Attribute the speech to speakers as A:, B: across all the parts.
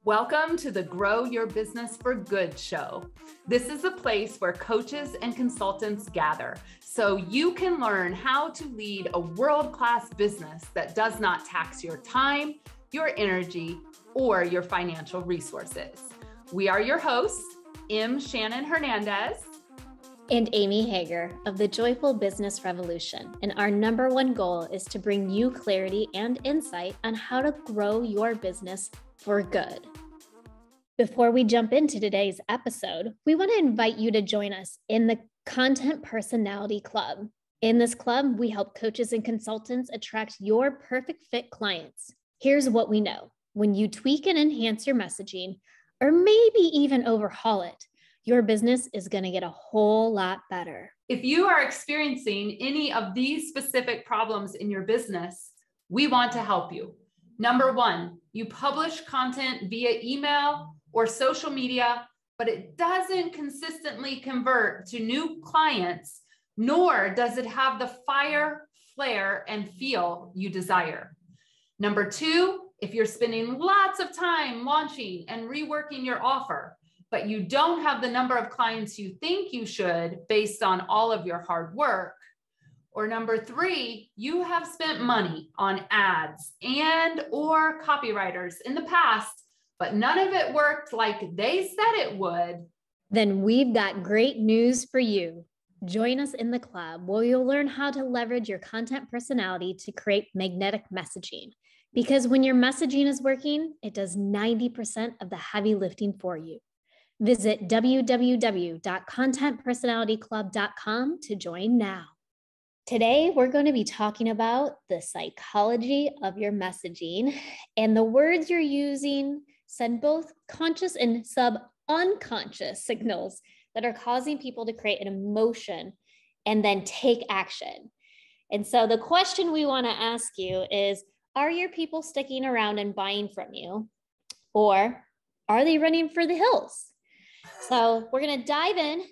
A: Welcome to the Grow Your Business for Good show. This is a place where coaches and consultants gather so you can learn how to lead a world-class business that does not tax your time, your energy, or your financial resources. We are your hosts, M. Shannon Hernandez
B: and Amy Hager of the Joyful Business Revolution. And our number one goal is to bring you clarity and insight on how to grow your business for good. Before we jump into today's episode, we want to invite you to join us in the Content Personality Club. In this club, we help coaches and consultants attract your perfect fit clients. Here's what we know. When you tweak and enhance your messaging, or maybe even overhaul it, your business is going to get a whole lot better.
A: If you are experiencing any of these specific problems in your business, we want to help you. Number one, you publish content via email or social media, but it doesn't consistently convert to new clients, nor does it have the fire, flair, and feel you desire. Number two, if you're spending lots of time launching and reworking your offer, but you don't have the number of clients you think you should based on all of your hard work. Or number three, you have spent money on ads and or copywriters in the past, but none of it worked like they said it would.
B: Then we've got great news for you. Join us in the club where you'll learn how to leverage your content personality to create magnetic messaging. Because when your messaging is working, it does 90% of the heavy lifting for you. Visit www.contentpersonalityclub.com to join now. Today, we're going to be talking about the psychology of your messaging, and the words you're using send both conscious and sub-unconscious signals that are causing people to create an emotion and then take action. And so the question we want to ask you is, are your people sticking around and buying from you, or are they running for the hills? So we're going to dive in,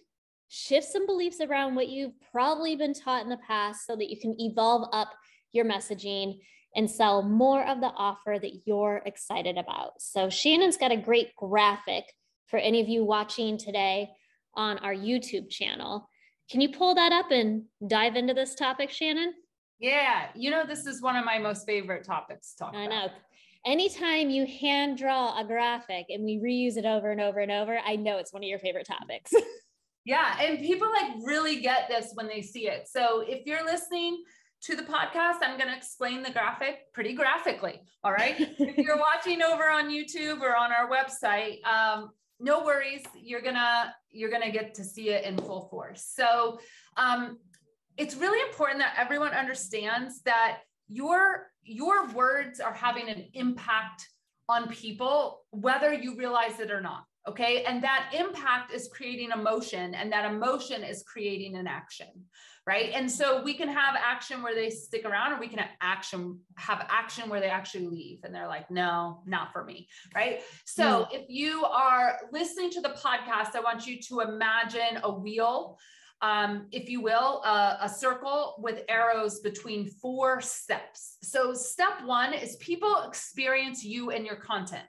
B: shift some beliefs around what you've probably been taught in the past so that you can evolve up your messaging and sell more of the offer that you're excited about. So Shannon's got a great graphic for any of you watching today on our YouTube channel. Can you pull that up and dive into this topic, Shannon?
A: Yeah, this is one of my most favorite topics to talk about.
B: I know. Anytime you hand draw a graphic and we reuse it over and over and over, I know it's one of your favorite topics.
A: Yeah, and people really get this when they see it. So if you're listening to the podcast, I'm going to explain the graphic pretty graphically. All right. If you're watching over on YouTube or on our website, no worries. You're gonna get to see it in full force. So it's really important that everyone understands that your words are having an impact on people, whether you realize it or not. Okay. And that impact is creating emotion, and that emotion is creating an action. Right. And so we can have action where they stick around, or we can have action where they actually leave and they're like, no, not for me. Right. So if you are listening to the podcast, I want you to imagine a wheel, if you will, a circle with arrows between 4 steps. So step 1 is people experience you and your content,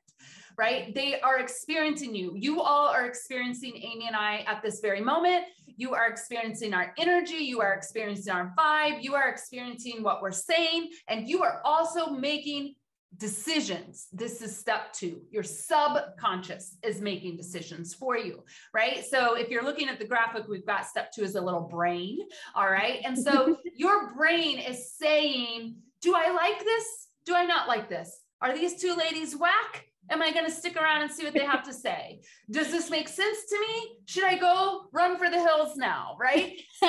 A: right? They are experiencing you. You all are experiencing Amy and I at this very moment. You are experiencing our energy. You are experiencing our vibe. You are experiencing what we're saying, and you are also making decisions. This is step 2. Your subconscious is making decisions for you, right? So if you're looking at the graphic, we've got step 2 is a little brain. All right. And so your brain is saying, do I like this? Do I not like this? Are these 2 ladies whack? Am I going to stick around and see what they have to say? Does this make sense to me? Should I go run for the hills now? Right. So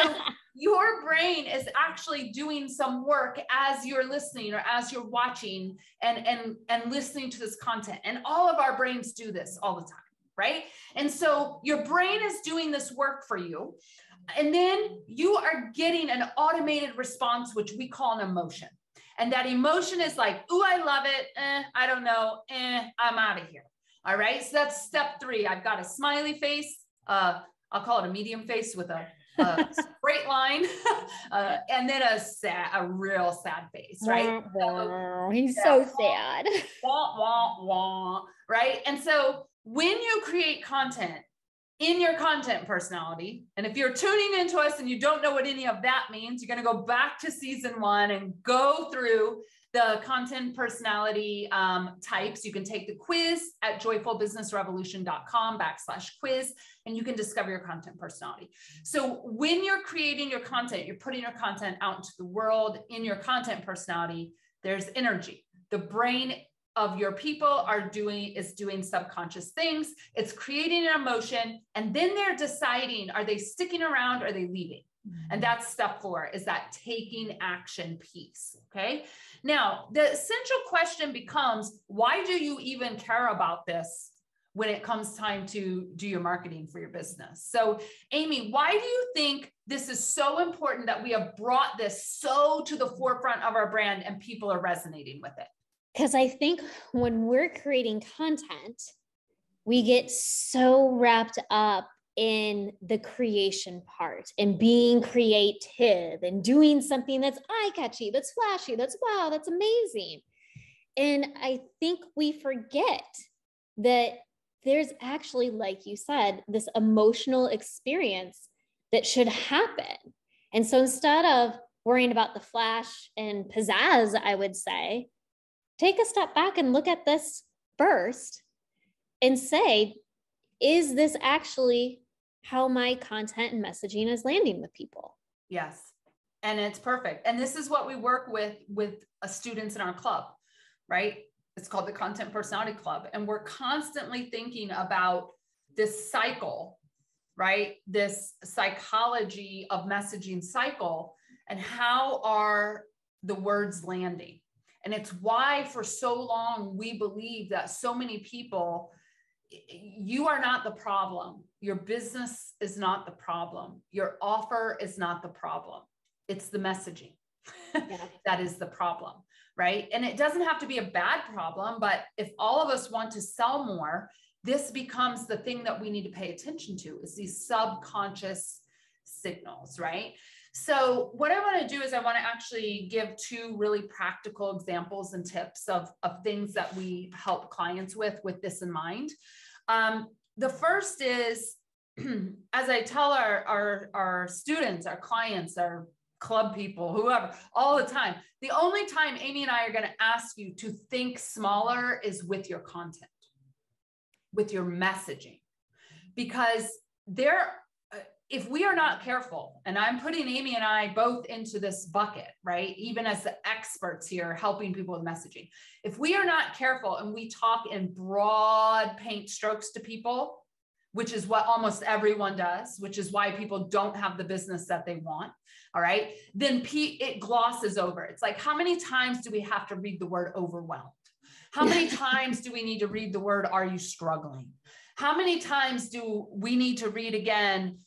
A: your brain is actually doing some work as you're listening or as you're watching and listening to this content. And all of our brains do this all the time. Right. And so your brain is doing this work for you. And then you are getting an automated response, which we call an emotion. And that emotion is like, ooh, I love it. I don't know. I'm out of here. All right. So that's step 3. I've got a smiley face. I'll call it a medium face with a a straight line, and then a real sad face, right?
B: He's so sad.
A: Wah, wah, wah, right? And so when you create content in your content personality, and if you're tuning into us and you don't know what any of that means, you're going to go back to season 1 and go through the content personality types. You can take the quiz at joyfulbusinessrevolution.com/quiz, and you can discover your content personality. So when you're creating your content, you're putting your content out into the world in your content personality, there's energy. The brain of your people is doing subconscious things. It's creating an emotion, and then they're deciding, are they sticking around or are they leaving? And that's step 4, is that taking action piece. Okay. Now, the essential question becomes, why do you even care about this when it comes time to do your marketing for your business? So, Amy, why do you think this is so important that we have brought this so to the forefront of our brand and people are resonating with it?
B: Because I think when we're creating content, we get so wrapped up in the creation part and being creative and doing something that's eye-catchy, that's flashy, that's wow, that's amazing. And I think we forget that there's actually, like you said, this emotional experience that should happen. And so instead of worrying about the flash and pizzazz, I would say, take a step back and look at this first and say, is this actually how my content and messaging is landing with people?
A: Yes. And it's perfect. And this is what we work with students in our club, right? It's called the Content Personality Club. And we're constantly thinking about this cycle, right? This psychology of messaging cycle, and how are the words landing? And it's why for so long, we believe that so many people, you are not the problem. Your business is not the problem. Your offer is not the problem. It's the messaging. Yeah. That is the problem, right? And it doesn't have to be a bad problem, but if all of us want to sell more, this becomes the thing that we need to pay attention to, is these subconscious signals, right? So what I want to do is I want to actually give 2 really practical examples and tips of things that we help clients with this in mind. The first is, as I tell our students, our clients, our club people, whoever, all the time, the only time Amy and I are going to ask you to think smaller is with your content, with your messaging, because if we are not careful, and I'm putting Amy and I both into this bucket, right? Even as the experts here helping people with messaging. If we are not careful and we talk in broad paint strokes to people, which is what almost everyone does, which is why people don't have the business that they want, all right, then it glosses over. It's like, how many times do we have to read the word overwhelmed? How many times do we need to read the word, are you struggling? How many times do we need to read again,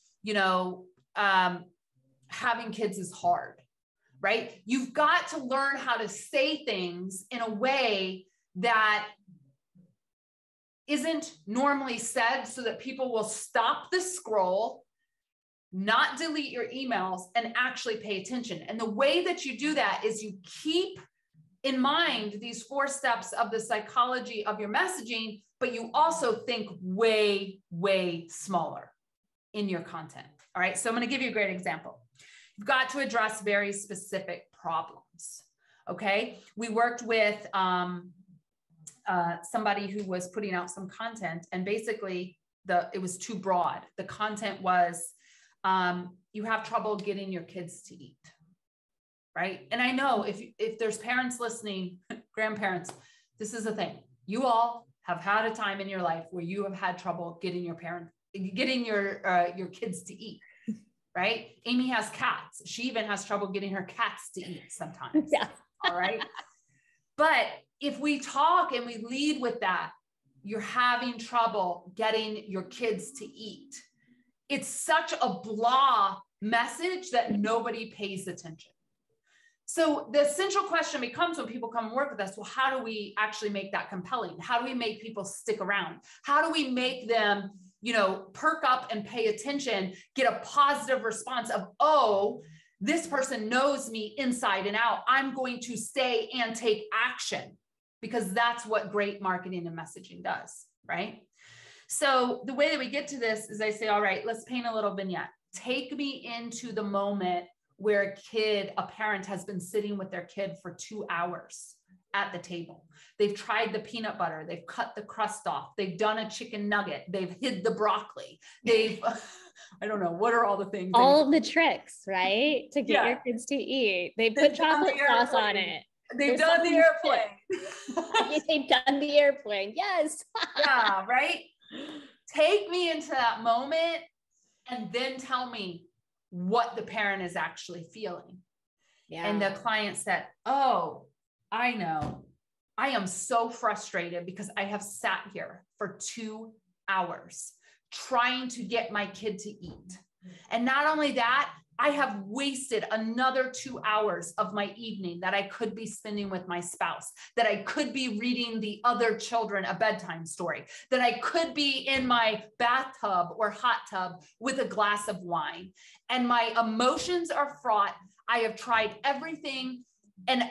A: having kids is hard, right? You've got to learn how to say things in a way that isn't normally said, so that people will stop the scroll, not delete your emails, and actually pay attention. And the way that you do that is you keep in mind these 4 steps of the psychology of your messaging, but you also think way, way smaller in your content. All right. So I'm going to give you a great example. You've got to address very specific problems. Okay. We worked with somebody who was putting out some content, and basically it was too broad. The content was, you have trouble getting your kids to eat. Right. And I know if there's parents listening, grandparents, this is the thing. You all have had a time in your life where you have had trouble getting your kids to eat, right? Amy has cats. She even has trouble getting her cats to eat sometimes.
B: Yeah.
A: All right. But if we talk and we lead with that, you're having trouble getting your kids to eat. It's such a blah message that nobody pays attention. So the essential question becomes, when people come and work with us, well, how do we actually make that compelling? How do we make people stick around? How do we make them, perk up and pay attention, get a positive response of, oh, this person knows me inside and out. I'm going to stay and take action, because that's what great marketing and messaging does, right? So the way that we get to this is I say, all right, let's paint a little vignette. Take me into the moment where a parent has been sitting with their kid for 2 hours at the table. They've tried the peanut butter. They've cut the crust off. They've done a chicken nugget. They've hid the broccoli. I don't know. What are all the things?
B: All of the tricks, right? To get your kids to eat. They put chocolate sauce on it.
A: They've done the airplane.
B: They've done the airplane. Yes.
A: Yeah, right? Take me into that moment and then tell me what the parent is actually feeling. Yeah. And the client said, oh, I know. I am so frustrated because I have sat here for 2 hours trying to get my kid to eat. And not only that, I have wasted another 2 hours of my evening that I could be spending with my spouse, that I could be reading the other children a bedtime story, that I could be in my bathtub or hot tub with a glass of wine. And my emotions are fraught. I have tried everything, and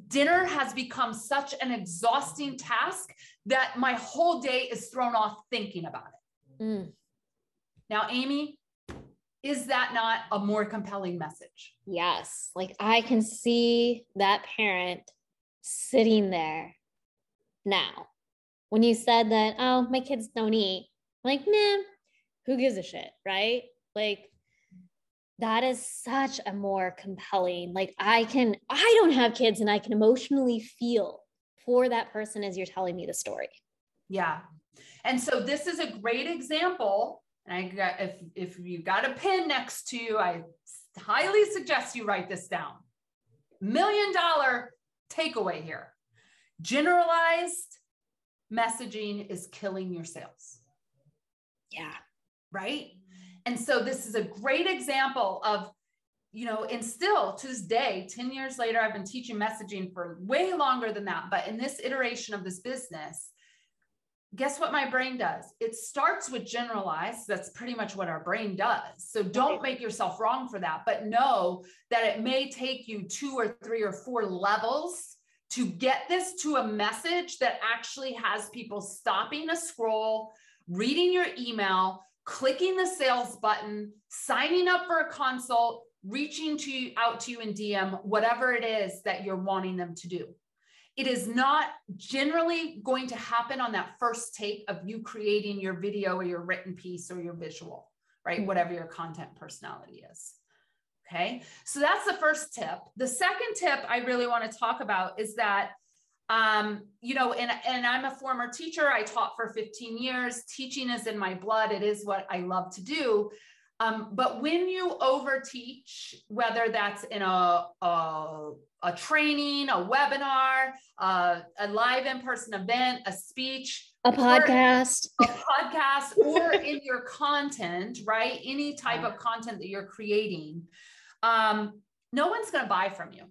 A: dinner has become such an exhausting task that my whole day is thrown off thinking about it. Mm. Now, Amy, is that not a more compelling message?
B: Yes. Like, I can see that parent sitting there now. When you said that, oh, my kids don't eat, I'm like, nah, who gives a shit, right? Like, that is such a more compelling, like, I don't have kids and I can emotionally feel for that person as you're telling me the story.
A: Yeah. And so this is a great example. And if you got a pen next to you, I highly suggest you write this down. $1 million takeaway here. Generalized messaging is killing your sales.
B: Yeah.
A: Right? And so this is a great example of, and still to this day, 10 years later, I've been teaching messaging for way longer than that. But in this iteration of this business, guess what my brain does? It starts with generalized. That's pretty much what our brain does. So don't make yourself wrong for that, but know that it may take you 2 or 3 or 4 levels to get this to a message that actually has people stopping a scroll, reading your email, clicking the sales button, signing up for a consult, reaching out to you in DM, whatever it is that you're wanting them to do. It is not generally going to happen on that first take of you creating your video or your written piece or your visual, right? Whatever your content personality is. Okay. So that's the first tip. The second tip I really want to talk about is that, and I'm a former teacher. I taught for 15 years. Teaching is in my blood. It is what I love to do. But when you overteach, whether that's in a training, a webinar, a live in-person event, a speech,
B: a podcast,
A: or in your content, right? Any type of content that you're creating, no one's going to buy from you.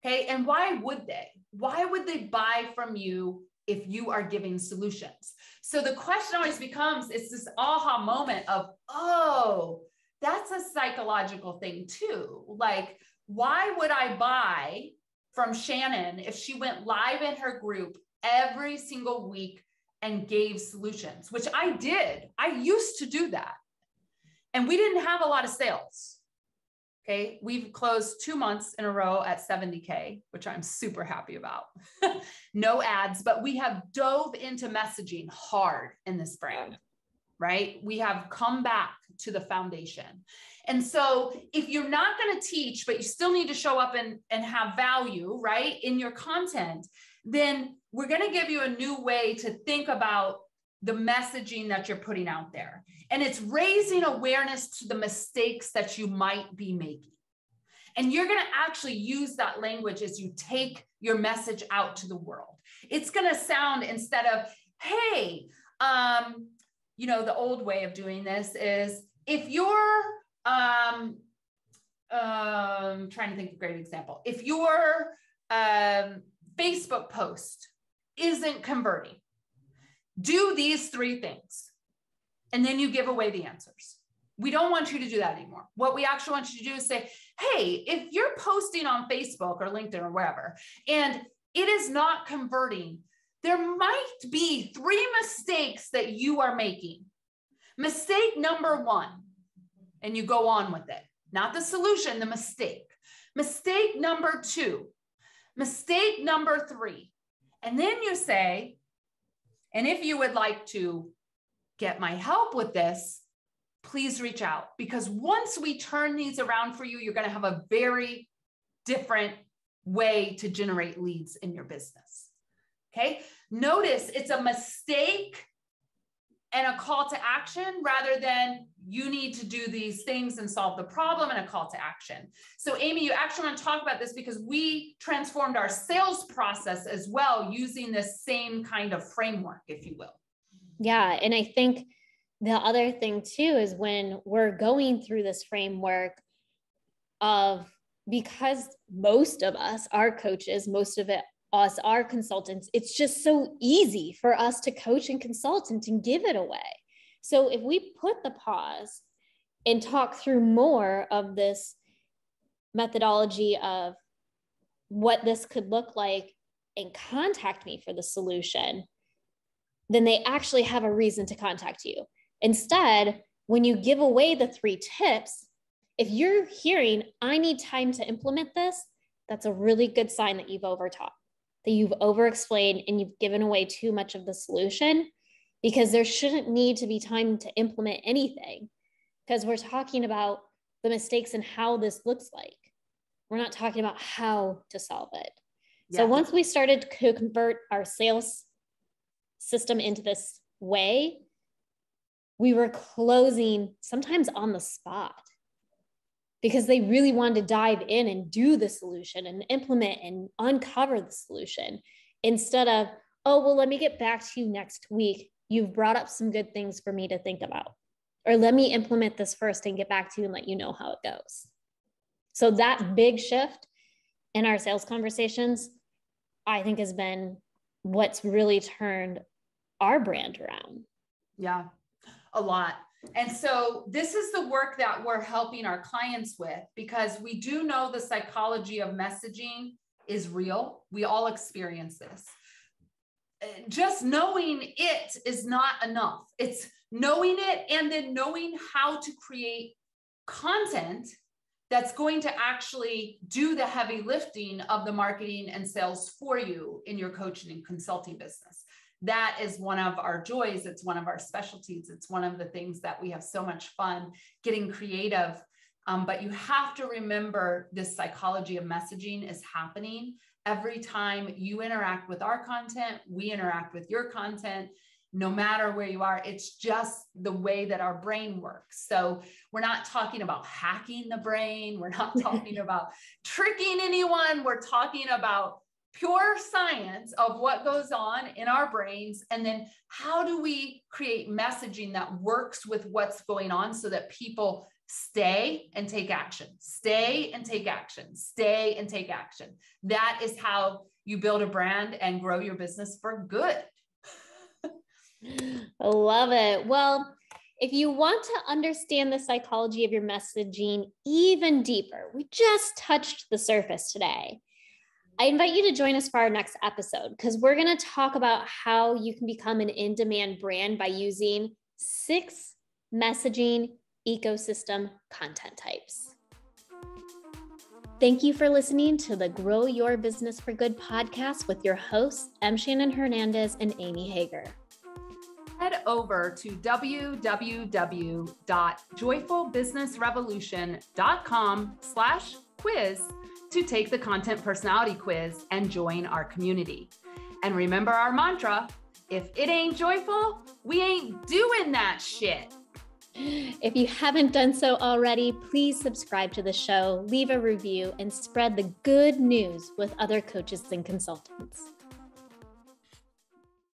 A: Okay. And why would they? Why would they buy from you if you are giving solutions? So the question always becomes, it's this aha moment of, oh, that's a psychological thing too. Like, why would I buy from Shannon if she went live in her group every single week and gave solutions, which I did. I used to do that. And we didn't have a lot of sales. Okay. We've closed 2 months in a row at 70K, which I'm super happy about. No ads, but we have dove into messaging hard in this brand, right? We have come back to the foundation. And so if you're not going to teach, but you still need to show up and have value, right, in your content, then we're going to give you a new way to think about the messaging that you're putting out there. And it's raising awareness to the mistakes that you might be making. And you're going to actually use that language as you take your message out to the world. It's going to sound, instead of, hey, the old way of doing this is, if you're, trying to think of a great example. If your Facebook post isn't converting, do these 3 things. and then you give away the answers. We don't want you to do that anymore. What we actually want you to do is say, hey, if you're posting on Facebook or LinkedIn or wherever, and it is not converting, there might be 3 mistakes that you are making. Mistake number 1, and you go on with it. Not the solution, the mistake. Mistake number 2, mistake number 3. And then you say, and if you would like to get my help with this, please reach out, because once we turn these around for you, you're going to have a very different way to generate leads in your business. Okay. Notice it's a mistake and a call to action rather than you need to do these things and solve the problem and a call to action. So Amy, you actually want to talk about this because we transformed our sales process as well using this same kind of framework, if you will.
B: Yeah. And I think the other thing too is when we're going through this framework of, because most of us are coaches, most of us are consultants, it's just so easy for us to coach and consult and to give it away. So if we put the pause and talk through more of this methodology of what this could look like and contact me for the solution, then they actually have a reason to contact you. Instead, when you give away the 3 tips, if you're hearing, I need time to implement this, that's a really good sign that you've overtaught, that you've overexplained and you've given away too much of the solution, because there shouldn't need to be time to implement anything, because we're talking about the mistakes and how this looks like. We're not talking about how to solve it. Yeah. So once we started to convert our sales system into this way, we were closing sometimes on the spot because they really wanted to dive in and do the solution and implement and uncover the solution instead of, oh, well, let me get back to you next week. You've brought up some good things for me to think about, or let me implement this first and get back to you and let you know how it goes. So that big shift in our sales conversations, I think, has been what's really turned our brand around.
A: Yeah. A lot. And so this is the work that we're helping our clients with, because we do know the psychology of messaging is real. We all experience this. Just knowing it is not enough. It's knowing it and then knowing how to create content that's going to actually do the heavy lifting of the marketing and sales for you in your coaching and consulting business. That is one of our joys. It's one of our specialties. It's one of the things that we have so much fun getting creative. But you have to remember this psychology of messaging is happening every time you interact with our content, we interact with your content, no matter where you are. It's just the way that our brain works. So we're not talking about hacking the brain. We're not talking about tricking anyone. We're talking about pure science of what goes on in our brains. And then how do we create messaging that works with what's going on so that people stay and take action, stay and take action, stay and take action. That is how you build a brand and grow your business for good.
B: I love it. Well, if you want to understand the psychology of your messaging even deeper, we just touched the surface today. I invite you to join us for our next episode, because we're going to talk about how you can become an in-demand brand by using 6 messaging ecosystem content types. Thank you for listening to the Grow Your Business for Good podcast with your hosts, M. Shannon Hernandez and Amy Hager.
A: Head over to www.joyfulbusinessrevolution.com/quiz to take the content personality quiz and join our community. And remember our mantra, if it ain't joyful, we ain't doing that shit.
B: If you haven't done so already, please subscribe to the show, leave a review, and spread the good news with other coaches and consultants.